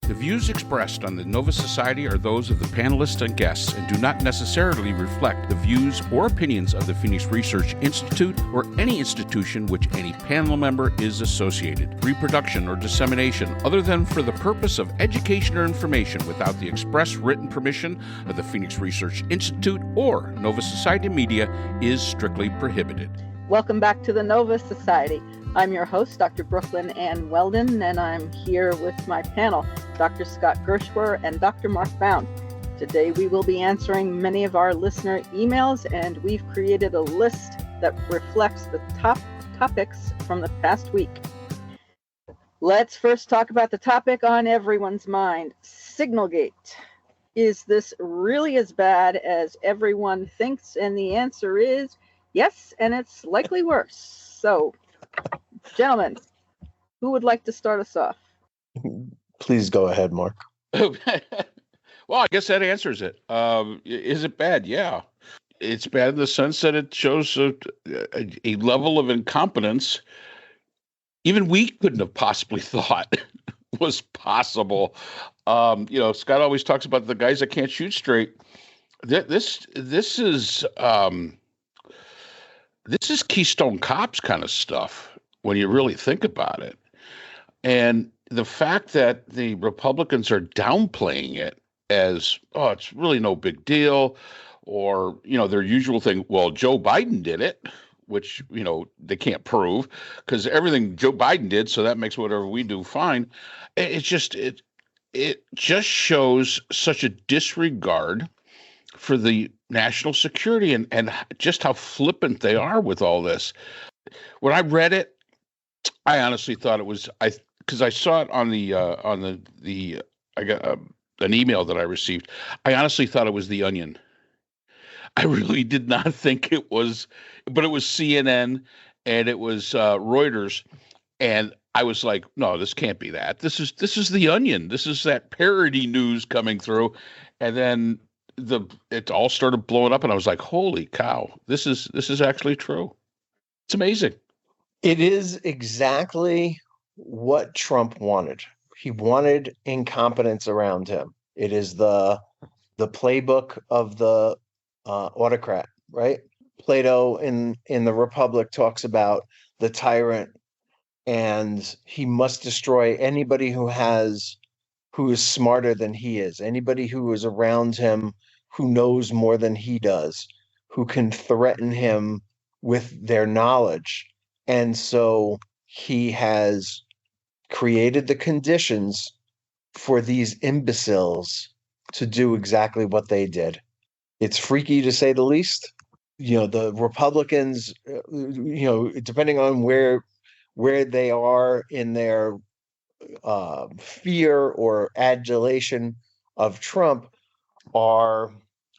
The views expressed on the Nova Society are those of the panelists and guests and do not necessarily reflect the views or opinions of the Phoenix Research Institute or any institution which any panel member is associated. Reproduction or dissemination, other than for the purpose of education or information without the express written permission of the Phoenix Research Institute or Nova Society Media, is strictly prohibited. Welcome back to the Nova Society. I'm your host, Dr. Brooklyn Ann Weldon, and I'm here with my panel, Dr. Scott Gershwer and Dr. Mark Bound. Today we will be answering many of our listener emails, and we've created a list that reflects the top topics from the past week. Let's first talk about the topic on everyone's mind, Signalgate. Is this really as bad as everyone thinks? And the answer is yes, and it's likely worse. So, gentlemen, who would like to start us off? Please go ahead, Mark. Well, I guess that answers it. Is it bad? Yeah. It's bad in the sense that it shows a level of incompetence even we couldn't have possibly thought was possible. Scott always talks about the guys that can't shoot straight. This is Keystone Cops kind of stuff when you really think about it. And the fact that the Republicans are downplaying it as, oh, it's really no big deal, or, their usual thing, well, Joe Biden did it, which, they can't prove because everything Joe Biden did, so that makes whatever we do fine. It just shows such a disregard for the national security and just how flippant they are with all this. When I read it, I honestly thought it was because I saw it on I got an email that I received. I honestly thought it was The Onion. I really did not think it was, but it was CNN and it was Reuters, and I was like, no, this can't be that. This is The Onion. This is that parody news coming through, and then it all started blowing up, and I was like, holy cow, this is actually true. It's amazing. It is exactly what Trump wanted. He wanted incompetence around him. It is the playbook of the autocrat, right? Plato in the Republic talks about the tyrant, and he must destroy anybody who is smarter than he is, anybody who is around him who knows more than he does, who can threaten him with their knowledge. And so he has created the conditions for these imbeciles to do exactly what they did. It's freaky to say the least. The Republicans, depending on where they are in their fear or adulation of Trump, are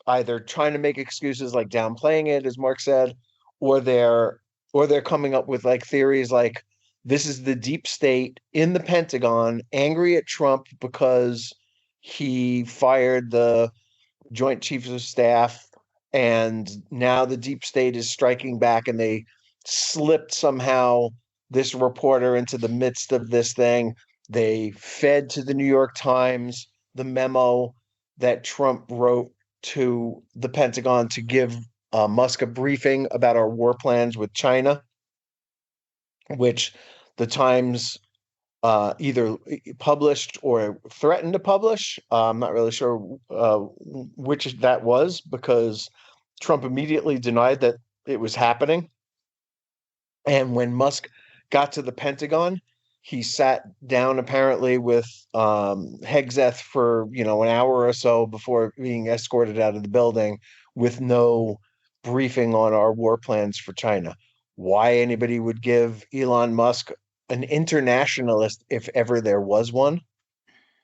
either trying to make excuses like downplaying it, as Mark said, or they're coming up with like theories like this is the deep state in the Pentagon angry at Trump because he fired the Joint Chiefs of Staff, and now the deep state is striking back, and they slipped somehow this reporter into the midst of this thing. They fed to the New York Times the memo that Trump wrote to the Pentagon to give Musk a briefing about our war plans with China, which the Times either published or threatened to publish. I'm not really sure which that was, because Trump immediately denied that it was happening. And when Musk got to the Pentagon, he sat down apparently with Hegseth for an hour or so before being escorted out of the building with no briefing on our war plans for China. Why anybody would give Elon Musk, an internationalist if ever there was one,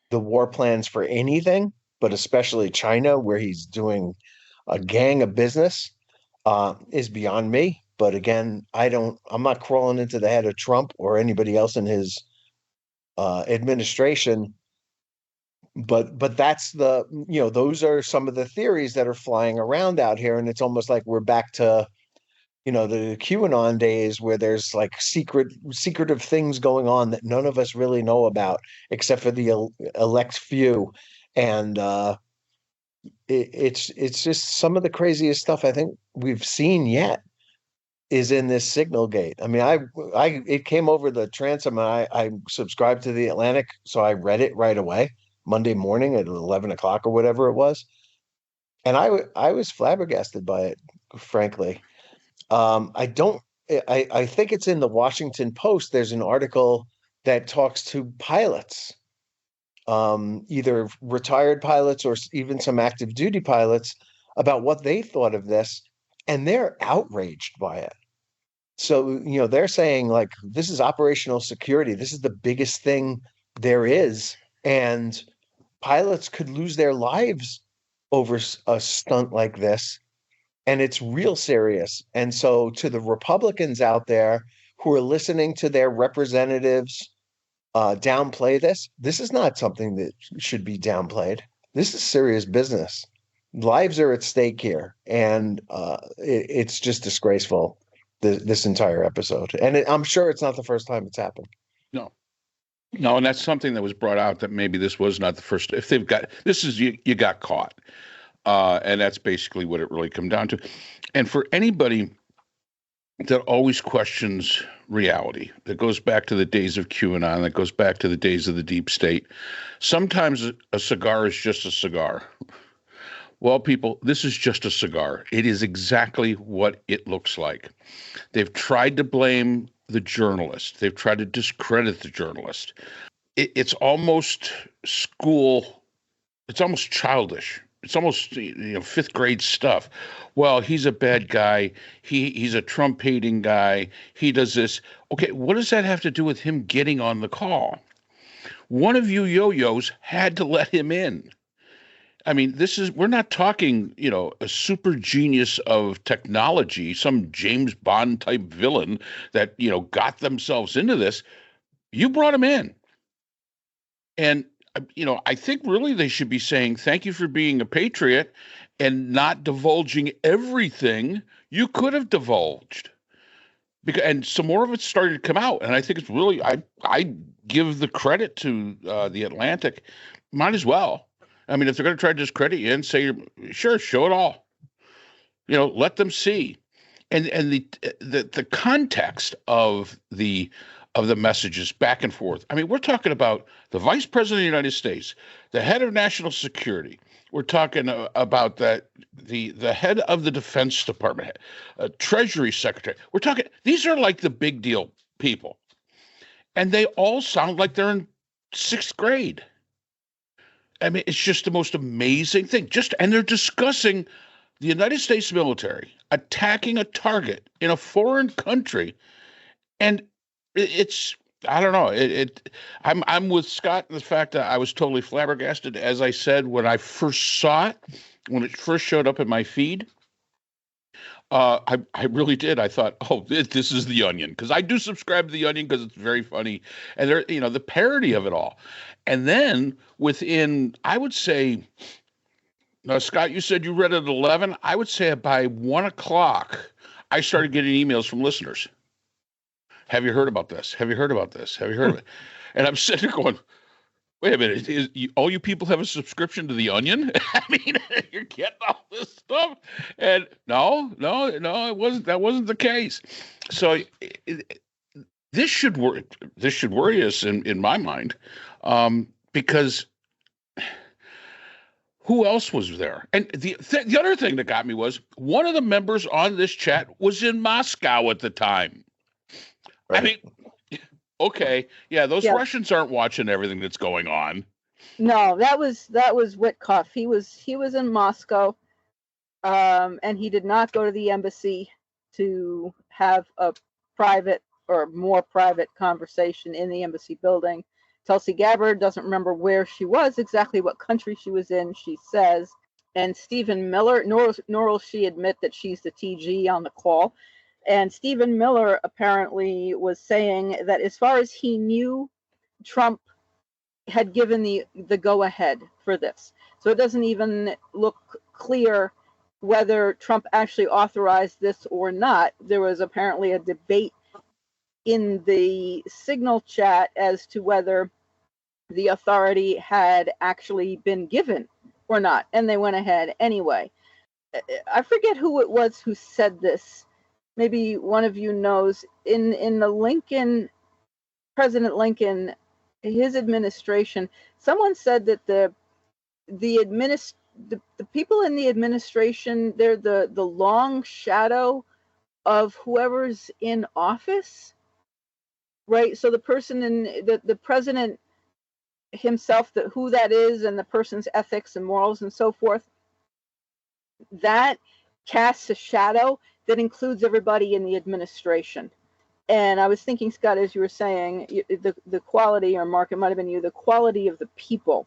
the war plans for anything, but especially China, where he's doing a gang of business, is beyond me. But again, I'm not crawling into the head of Trump or anybody else in his administration. But that's those are some of the theories that are flying around out here. And it's almost like we're back to the QAnon days where there's like secretive things going on that none of us really know about except for the elect few. And it's just some of the craziest stuff I think we've seen yet is in this Signalgate. I mean, I it came over the transom, and I subscribed to the Atlantic, so I read it right away Monday morning at 11 o'clock or whatever it was, and I was flabbergasted by it, frankly. I don't. I think it's in the Washington Post. There's an article that talks to pilots, either retired pilots or even some active duty pilots, about what they thought of this, and they're outraged by it. So, they're saying like this is operational security. This is the biggest thing there is, and pilots could lose their lives over a stunt like this, and it's real serious. And so, to the Republicans out there who are listening to their representatives downplay this is not something that should be downplayed. This is serious business. Lives are at stake here, and it's just disgraceful, this entire episode. And I'm sure it's not the first time it's happened. No, and that's something that was brought out, that maybe this was not the first. If they've got this, is you got caught, and that's basically what it really come down to. And for anybody that always questions reality, that goes back to the days of QAnon, that goes back to the days of the deep state, sometimes a cigar is just a cigar. Well, people, this is just a cigar. It is exactly what it looks like. They've tried to blame the journalist. They've tried to discredit the journalist. It's almost school. It's almost childish. It's almost fifth grade stuff. Well, he's a bad guy. He's a Trump hating guy. He does this. Okay, what does that have to do with him getting on the call? One of you yo-yos had to let him in. I mean, we're not talking, a super genius of technology, some James Bond type villain that, got themselves into this. You brought him in. And, I think really they should be saying, thank you for being a patriot and not divulging everything you could have divulged. And some more of it's starting to come out. And I think it's really, I give the credit to the Atlantic. Might as well. I mean, if they're going to try to discredit you and say, sure, show it all. Let them see. And the context of the messages back and forth. I mean, we're talking about the Vice President of the United States, the head of national security. We're talking about the head of the Defense Department, Treasury Secretary. We're talking, these are like the big deal people. And they all sound like they're in sixth grade. I mean, it's just the most amazing thing. And they're discussing the United States military attacking a target in a foreign country, and it's, I don't know. I'm with Scott in the fact that I was totally flabbergasted, as I said when I first saw it, when it first showed up in my feed. I really did. I thought, oh, this is The Onion, because I do subscribe to The Onion because it's very funny, and there, the parody of it all. And then within, I would say, now, Scott, you said you read it at 11. I would say by 1 o'clock, I started getting emails from listeners. Have you heard about this? Have you heard about this? Have you heard of it? And I'm sitting there going, wait a minute, all you people have a subscription to The Onion? I mean, you're getting all this stuff? And no, it wasn't. That wasn't the case. So this should worry. This should worry us in my mind, because who else was there? And the other thing that got me was one of the members on this chat was in Moscow at the time. Right. I mean, okay, yeah, those Russians aren't watching everything that's going on. No, that was Witkoff. He was in Moscow, and he did not go to the embassy to have a private or more private conversation in the embassy building. Tulsi Gabbard doesn't remember where she was, exactly what country she was in, she says. And Stephen Miller, nor will she admit that she's the TG on the call. And Stephen Miller apparently was saying that as far as he knew, Trump had given the go-ahead for this. So it doesn't even look clear whether Trump actually authorized this or not. There was apparently a debate in the Signal chat as to whether the authority had actually been given or not, and they went ahead anyway. I forget who it was who said this. Maybe one of you knows. In the Lincoln, President Lincoln, his administration, someone said that the people in the administration, they're the long shadow of whoever's in office, right? So the person in the president himself, who that is, and the person's ethics and morals and so forth, that casts a shadow that includes everybody in the administration. And I was thinking, Scott, as you were saying, the quality, or Mark, it might have been you, the quality of the people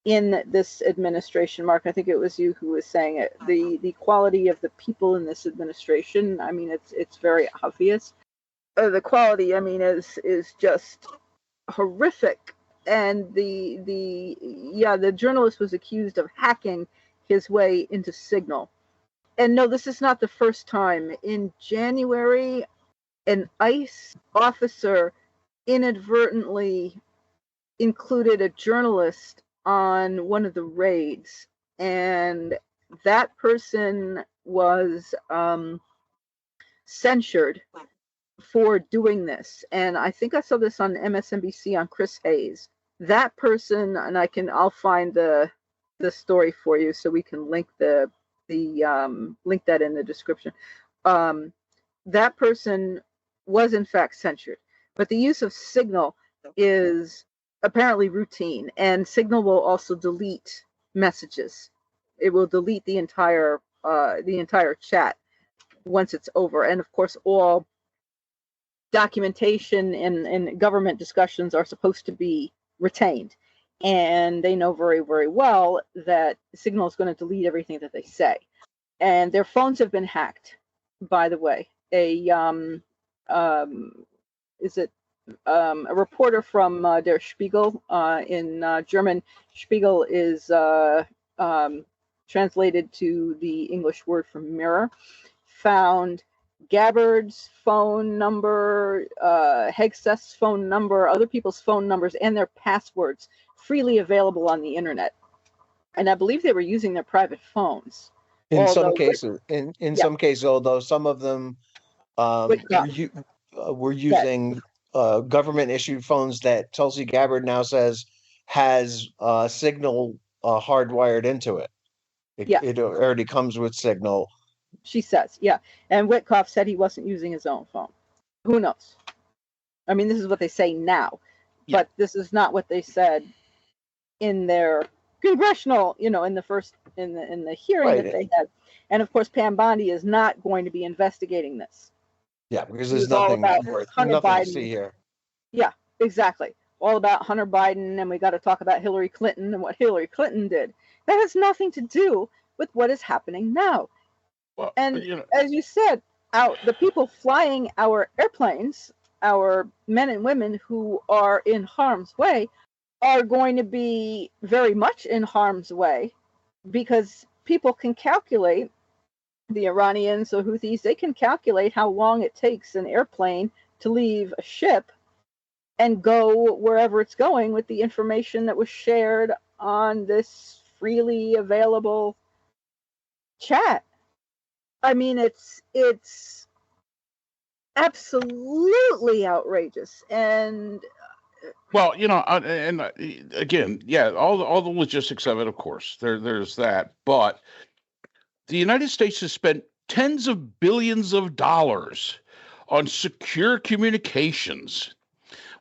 in this administration. Mark, I think it was you who was saying it. The quality of the people in this administration. I mean, it's very obvious. The quality, I mean, is just horrific. And the journalist was accused of hacking his way into Signal. And no, this is not the first time. In January, an ICE officer inadvertently included a journalist on one of the raids, and that person was censured for doing this. And I think I saw this on MSNBC on Chris Hayes. That person, and I'll find the story for you so we can link link that in the description. That person was in fact censured, but the use of Signal is apparently routine, and Signal will also delete messages. It will delete the entire chat once it's over. And of course, all documentation and government discussions are supposed to be retained. And they know very, very well that Signal is going to delete everything that they say. And their phones have been hacked, by the way. A reporter from Der Spiegel, in German, Spiegel is translated to the English word for mirror, found Gabbard's phone number, Hegseth's phone number, other people's phone numbers, and their passwords freely available on the internet. And I believe they were using their private phones. In some cases, although some of them were using government issued phones that Tulsi Gabbard now says has Signal hardwired into it. It already comes with Signal. She says, yeah. And Witkoff said he wasn't using his own phone. Who knows? I mean, this is what they say now, but this is not what they said in their congressional, in the hearing that they had. And of course, Pam Bondi is not going to be investigating this. Yeah, because there's nothing to see here. Yeah, exactly. All about Hunter Biden, and we got to talk about Hillary Clinton and what Hillary Clinton did. That has nothing to do with what is happening now. Well, and as you said, the people flying our airplanes, our men and women who are in harm's way, are going to be very much in harm's way, because people can calculate, the Iranians or Houthis, they can calculate how long it takes an airplane to leave a ship and go wherever it's going with the information that was shared on this freely available chat. I mean, it's absolutely outrageous. And well, and again, all the logistics of it, of course, there's that. But the United States has spent tens of billions of dollars on secure communications,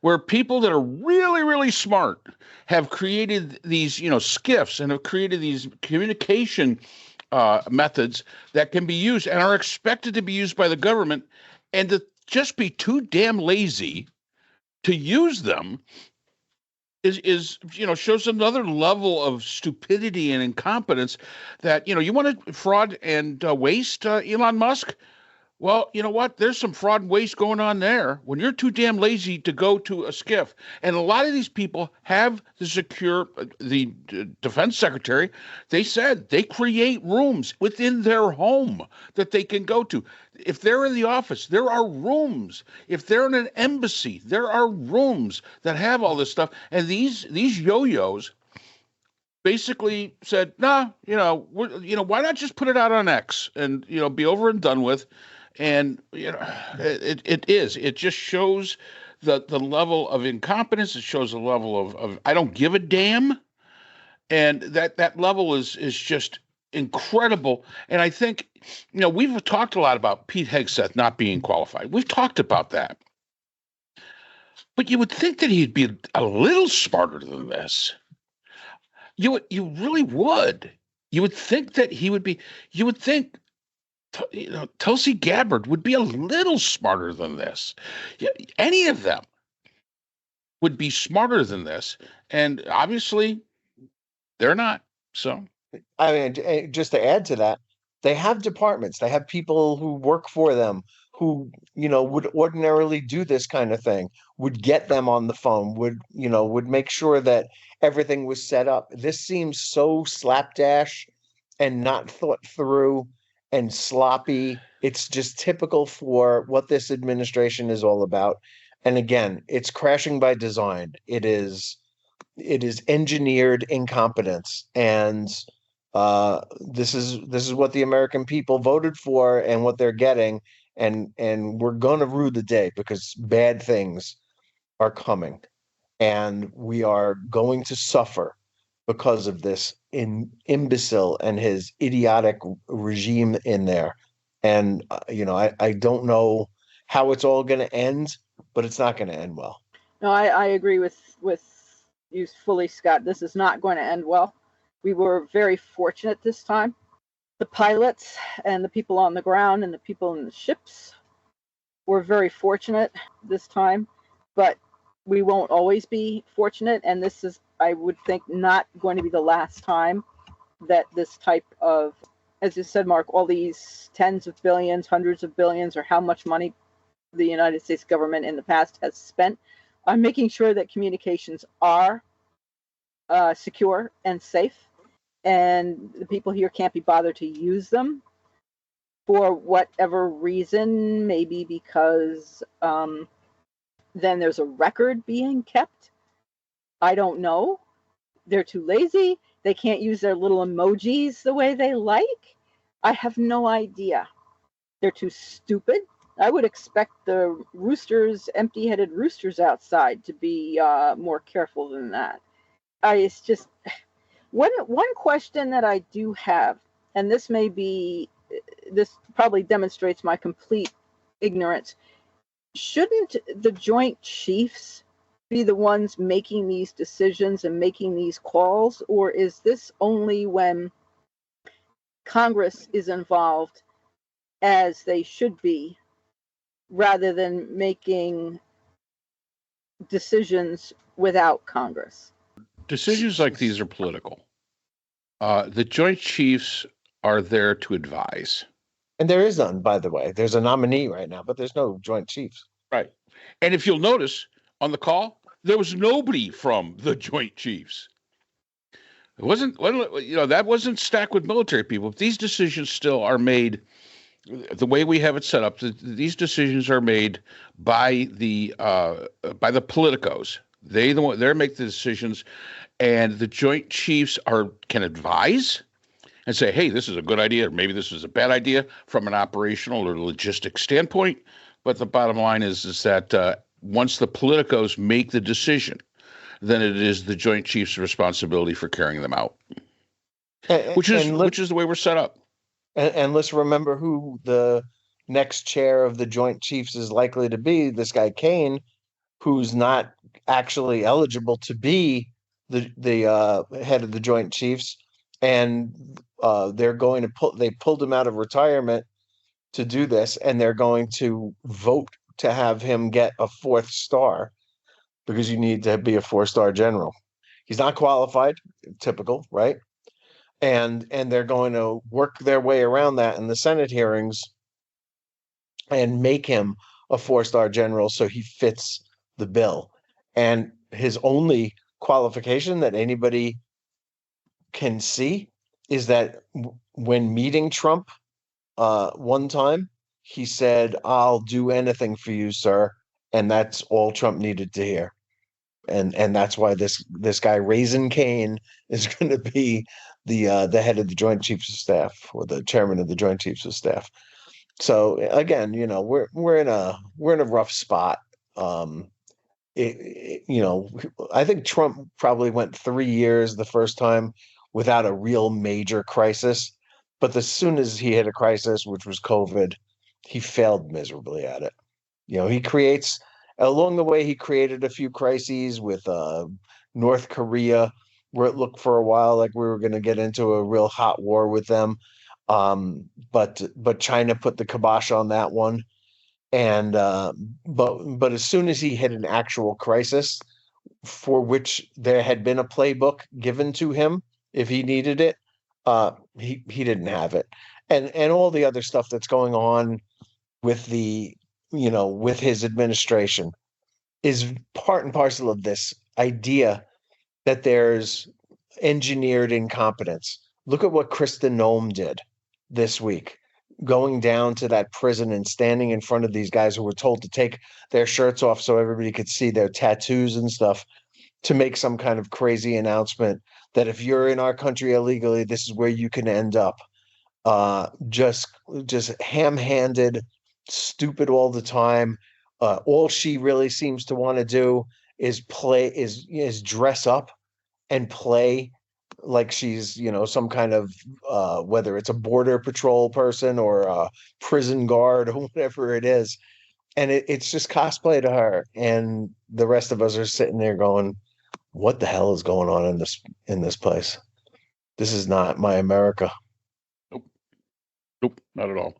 where people that are really, really smart have created these, skiffs, and have created these communication methods that can be used and are expected to be used by the government, and to just be too damn lazy to use them is shows another level of stupidity and incompetence. That you want to fraud and waste Elon Musk. Well, you know what? There's some fraud and waste going on there. When you're too damn lazy to go to a skiff, and a lot of these people have the defense secretary, they said they create rooms within their home that they can go to. If they're in the office, there are rooms. If they're in an embassy, there are rooms that have all this stuff. And these yo-yos basically said, nah, why not just put it out on X and, be over and done with. And it just shows the level of incompetence. It shows the level of I don't give a damn, and that level is just incredible. And I think we've talked a lot about Pete Hegseth not being qualified. We've talked about that, but you would think that he'd be a little smarter than this. You really would. You would think that he would be. You would think Tulsi Gabbard would be a little smarter than this. Any of them would be smarter than this. And obviously, they're not. So, I mean, just to add to that, they have departments, they have people who work for them who, would ordinarily do this kind of thing, would get them on the phone, would make sure that everything was set up. This seems so slapdash and not thought through and sloppy. It's just typical for what this administration is all about. And again, it's crashing by design. It is engineered incompetence. And this is what the American people voted for and what they're getting. And we're gonna rue the day because bad things are coming. And we are going to suffer because of this imbecile and his idiotic regime in there. And, I don't know how it's all going to end, but it's not going to end well. No, I agree with you fully, Scott. This is not going to end well. We were very fortunate this time. The pilots and the people on the ground and the people in the ships were very fortunate this time, but we won't always be fortunate. And this is, I would think, not going to be the last time that this type of, as you said, Mark, all these tens of billions, hundreds of billions, or how much money the United States government in the past has spent on making sure that communications are secure and safe. And the people here can't be bothered to use them for whatever reason, maybe because then there's a record being kept. I don't know. They're too lazy. They can't use their little emojis the way they like. I have no idea. They're too stupid. I would expect the roosters, empty-headed roosters outside, to be more careful than that. It's just one question that I do have, and this probably demonstrates my complete ignorance. Shouldn't the Joint Chiefs be the ones making these decisions and making these calls, or is this only when Congress is involved, as they should be, rather than making decisions without Congress? Decisions like these are political. The Joint Chiefs are there to advise. And there is none, by the way. There's a nominee right now, but there's no Joint Chiefs. Right. And if you'll notice on the call, there was nobody from the Joint Chiefs. It wasn't, that wasn't stacked with military people. These decisions still are made the way we have it set up. These decisions are made by the politicos. They make the decisions, and the Joint Chiefs can advise and say, hey, this is a good idea, or maybe this is a bad idea from an operational or logistic standpoint. But the bottom line is that once the politicos make the decision, then it is the Joint Chiefs' responsibility for carrying them out, which is the way we're set up. And let's remember who the next chair of the Joint Chiefs is likely to be. This guy Kane, who's not actually eligible to be the head of the Joint Chiefs, and they pulled him out of retirement to do this, and they're going to vote to have him get a 4th star, because you need to be a 4-star general. He's not qualified, typical, right? And they're going to work their way around that in the Senate hearings and make him a 4-star general so he fits the bill. And his only qualification that anybody can see is that when meeting Trump one time, he said, "I'll do anything for you, sir." And that's all Trump needed to hear. And that's why this guy Raisin Kane is going to be the head of the Joint Chiefs of Staff, or the chairman of the Joint Chiefs of Staff. So again, we're in a rough spot. I think Trump probably went 3 years the first time without a real major crisis, but as soon as he hit a crisis, which was COVID, he failed miserably at it. Along the way, he created a few crises with North Korea, where it looked for a while like we were going to get into a real hot war with them. But China put the kibosh on that one. And but as soon as he hit an actual crisis for which there had been a playbook given to him if he needed it, he didn't have it. And all the other stuff that's going on with with his administration is part and parcel of this idea that there's engineered incompetence. Look at what Kristen Noem did this week, going down to that prison and standing in front of these guys who were told to take their shirts off so everybody could see their tattoos and stuff, to make some kind of crazy announcement that if you're in our country illegally, this is where you can end up. Just ham-handed, stupid all the time. All she really seems to want to do is dress up and play like she's, some kind of whether it's a border patrol person or a prison guard or whatever it is. And it's just cosplay to her. And the rest of us are sitting there going, what the hell is going on in this place? This is not my America. Nope, not at all.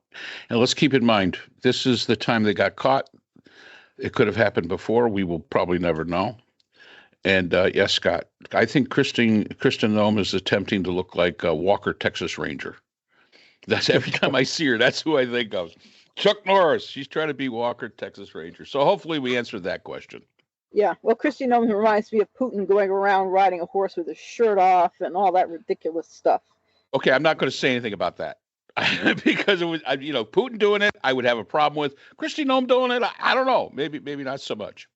And let's keep in mind, this is the time they got caught. It could have happened before. We will probably never know. And yes, Scott, I think Kristen Noem is attempting to look like a Walker, Texas Ranger. That's every time I see her, that's who I think of. Chuck Norris. She's trying to be Walker, Texas Ranger. So hopefully we answered that question. Yeah, well, Kristen Noem reminds me of Putin going around riding a horse with his shirt off and all that ridiculous stuff. Okay, I'm not going to say anything about that. Because it was, Putin doing it, I would have a problem with. Kristi Noem doing it, I don't know. Maybe not so much.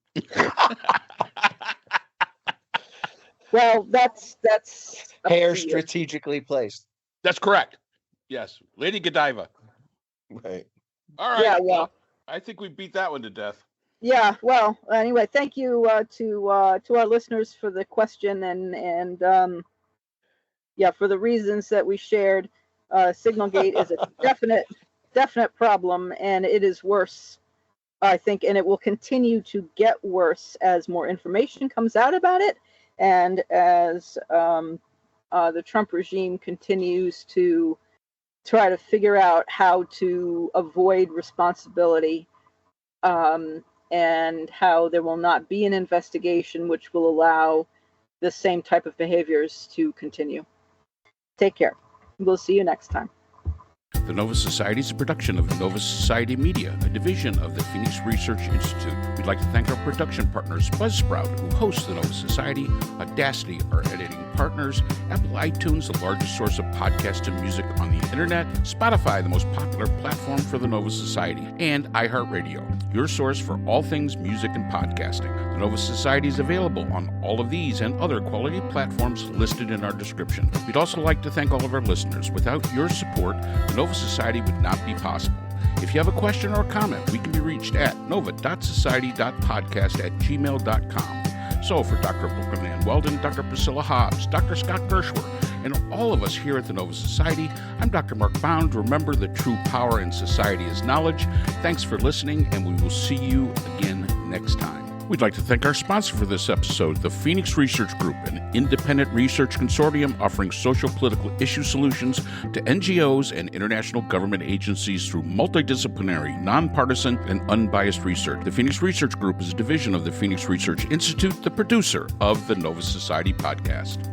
Well, that's hair strategically placed. That's correct. Yes, Lady Godiva. Right. All right. Yeah. Well, I think we beat that one to death. Yeah. Well, anyway, thank you to our listeners for the question and for the reasons that we shared. Signalgate is a definite problem, and it is worse, I think, and it will continue to get worse as more information comes out about it, and as the Trump regime continues to try to figure out how to avoid responsibility, and how there will not be an investigation which will allow the same type of behaviors to continue. Take care. We'll see you next time. The Nova Society is a production of Nova Society Media, a division of the Phoenix Research Institute. We'd like to thank our production partners, Buzzsprout, who hosts the Nova Society, Audacity, our editing partners, Apple iTunes, the largest source of podcasts and music on the internet, Spotify, the most popular platform for the Nova Society, and iHeartRadio, your source for all things music and podcasting. The Nova Society is available on all of these and other quality platforms listed in our description. We'd also like to thank all of our listeners. Without your support, the Nova Society would not be possible. If you have a question or a comment, we can be reached at nova.society.podcast@gmail.com. So for Dr. Brooklyn Ann Weldon, Dr. Priscilla Hobbs, Dr. Scott Gershwer, and all of us here at the Nova Society, I'm Dr. Mark Bound. Remember, the true power in society is knowledge. Thanks for listening, and we will see you again next time. We'd like to thank our sponsor for this episode, the Phoenix Research Group, an independent research consortium offering social political issue solutions to NGOs and international government agencies through multidisciplinary, nonpartisan, and unbiased research. The Phoenix Research Group is a division of the Phoenix Research Institute, the producer of the Nova Society podcast.